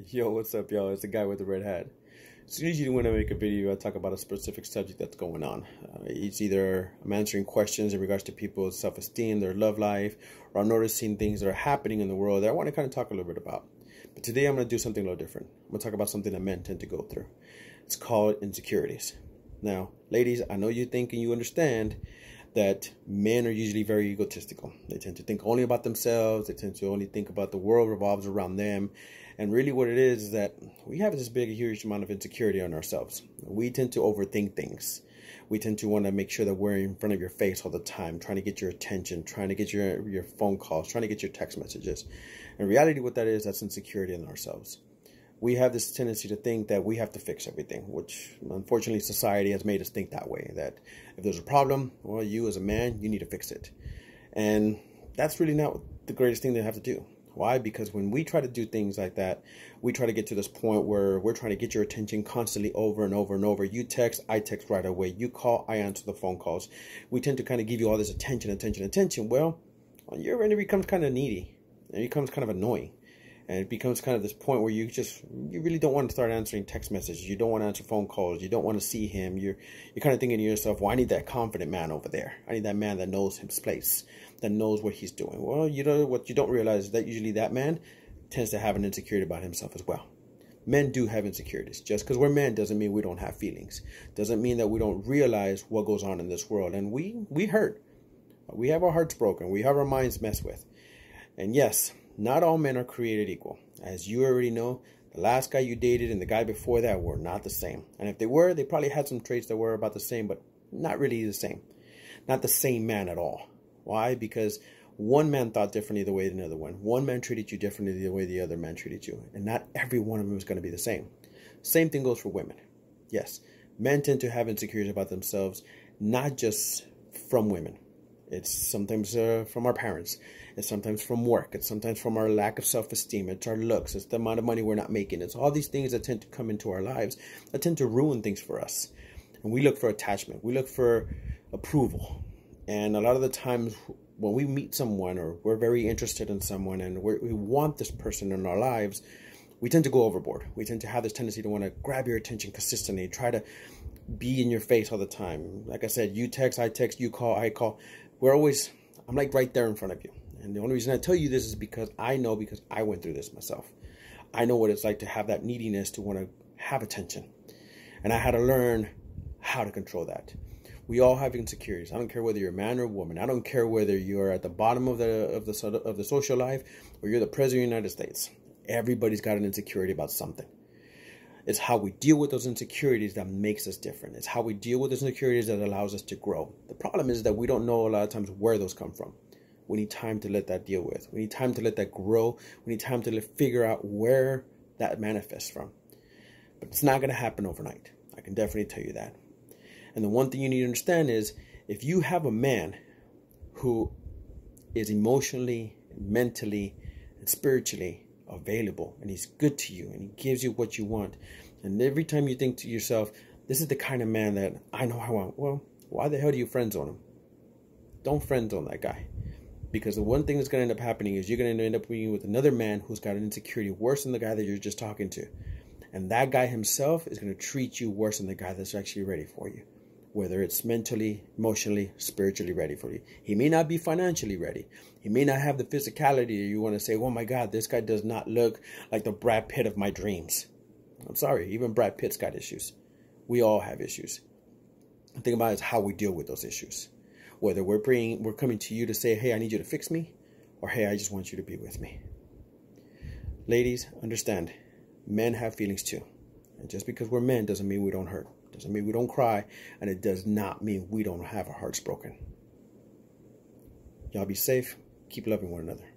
Yo, what's up, y'all? It's the guy with the red hat. So usually when I make a video, I talk about a specific subject that's going on. It's either I'm answering questions in regards to people's self-esteem, their love life, or I'm noticing things that are happening in the world that I want to kind of talk a little bit about. But today I'm going to do something a little different. I'm going to talk about something that men tend to go through. It's called insecurities. Now, ladies, I know you think and you understand that men are usually very egotistical. They tend to think only about themselves. They tend to only think about the world revolves around them. And really what it is that we have this big, huge amount of insecurity on ourselves. We tend to overthink things. We tend to want to make sure that we're in front of your face all the time, trying to get your attention, trying to get your phone calls, trying to get your text messages. In reality, what that is, that's insecurity in ourselves. We have this tendency to think that we have to fix everything, which unfortunately society has made us think that way, that if there's a problem, well, you as a man, you need to fix it. And that's really not the greatest thing they have to do. Why? Because when we try to do things like that, we try to get to this point where we're trying to get your attention constantly over and over and over. You text, I text right away. You call, I answer the phone calls. We tend to kind of give you all this attention. Well, your end, it becomes kind of needy. It becomes kind of annoying. And it becomes kind of this point where you really don't want to start answering text messages. You don't want to answer phone calls. You don't want to see him. You're kind of thinking to yourself, well, I need that confident man over there. I need that man that knows his place, that knows what he's doing. Well, you know what you don't realize is that usually that man tends to have an insecurity about himself as well. Men do have insecurities. Just because we're men doesn't mean we don't have feelings. Doesn't mean that we don't realize what goes on in this world. And we hurt. We have our hearts broken. We have our minds messed with. And yes, not all men are created equal. As you already know, the last guy you dated and the guy before that were not the same. And if they were, they probably had some traits that were about the same, but not really the same. Not the same man at all. Why? Because one man thought differently the way the other one. One man treated you differently the way the other man treated you. And not every one of them is going to be the same. Same thing goes for women. Yes, men tend to have insecurities about themselves, not just from women. It's sometimes from our parents. It's sometimes from work. It's sometimes from our lack of self-esteem. It's our looks. It's the amount of money we're not making. It's all these things that tend to come into our lives that tend to ruin things for us. And we look for attachment. We look for approval. And a lot of the times when we meet someone or we're very interested in someone and we want this person in our lives, we tend to go overboard. We tend to have this tendency to want to grab your attention consistently, try to be in your face all the time. Like I said, you text, I text, you call, I call. I'm like right there in front of you. And the only reason I tell you this is because I went through this myself. I know what it's like to have that neediness to want to have attention. And I had to learn how to control that. We all have insecurities. I don't care whether you're a man or a woman. I don't care whether you're at the bottom of the social life or you're the president of the United States. Everybody's got an insecurity about something. It's how we deal with those insecurities that makes us different. It's how we deal with those insecurities that allows us to grow. The problem is that we don't know a lot of times where those come from. We need time to let that deal with. We need time to let that grow. We need time to figure out where that manifests from. But it's not going to happen overnight. I can definitely tell you that. And the one thing you need to understand is if you have a man who is emotionally, mentally, and spiritually available and he's good to you and he gives you what you want, and every time you think to yourself, this is the kind of man that I know I want, well, why the hell do you friend zone him? Don't friend zone that guy. Because the one thing that's going to end up happening is you're going to end up being with another man who's got an insecurity worse than the guy that you're just talking to. And that guy himself is going to treat you worse than the guy that's actually ready for you. Whether it's mentally, emotionally, spiritually ready for you. He may not be financially ready. He may not have the physicality you want to say, oh my God, this guy does not look like the Brad Pitt of my dreams. I'm sorry, even Brad Pitt's got issues. We all have issues. The thing about it is how we deal with those issues. Whether we're coming to you to say, hey, I need you to fix me, or hey, I just want you to be with me. Ladies, understand, men have feelings too. And just because we're men doesn't mean we don't hurt. Doesn't mean we don't cry, and it does not mean we don't have our hearts broken. Y'all be safe. Keep loving one another.